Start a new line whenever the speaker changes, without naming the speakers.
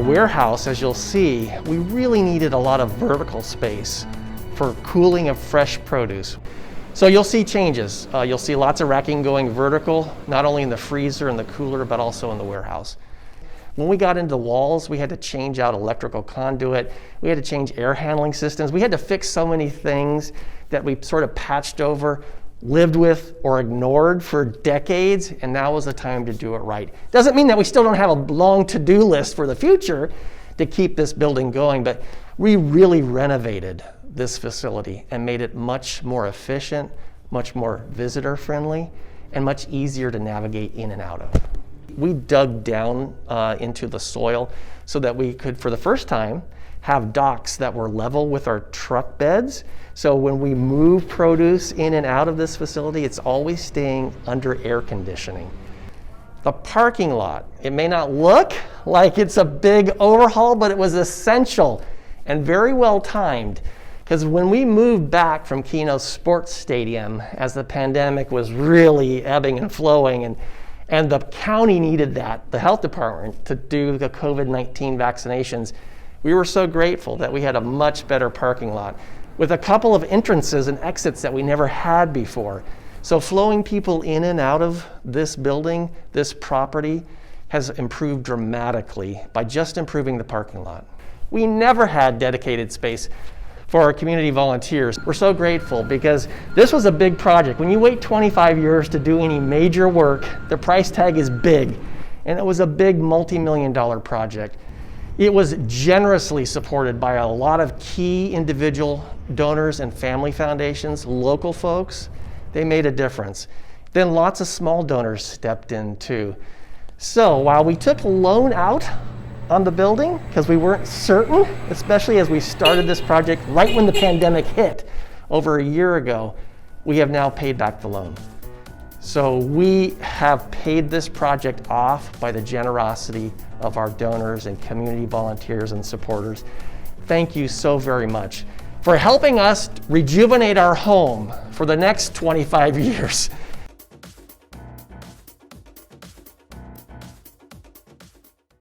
warehouse, as you'll see, we really needed a lot of vertical space for cooling of fresh produce. So you'll see changes. You'll see lots of racking going vertical, not only in the freezer and the cooler, but also in the warehouse. When we got into the walls, we had to change out electrical conduit. We had to change air handling systems. We had to fix so many things that we sort of patched over, lived with, or ignored for decades, and now was the time to do it right. Doesn't mean that we still don't have a long to-do list for the future to keep this building going, but we really renovated this facility and made it much more efficient, much more visitor-friendly, and much easier to navigate in and out of. We dug down into the soil so that we could, for the first time, have docks that were level with our truck beds. So when we move produce in and out of this facility, it's always staying under air conditioning. The parking lot, it may not look like it's a big overhaul, but it was essential and very well timed. Because when we moved back from Keno Sports Stadium, as the pandemic was really ebbing and flowing, and the county needed that, the health department, to do the COVID-19 vaccinations, we were so grateful that we had a much better parking lot with a couple of entrances and exits that we never had before. So flowing people in and out of this building, this property, has improved dramatically by just improving the parking lot. We never had dedicated space for our community volunteers. We're so grateful because this was a big project. When you wait 25 years to do any major work, the price tag is big, and it was a big multi-million-dollar project. It was generously supported by a lot of key individual donors and family foundations, local folks. They made a difference. Then lots of small donors stepped in too. So while we took a loan out on the building because we weren't certain, especially as we started this project right when the pandemic hit over a year ago, we have now paid back the loan. So we have paid this project off by the generosity of our donors and community volunteers and supporters. Thank you so very much for helping us rejuvenate our home for the next 25 years.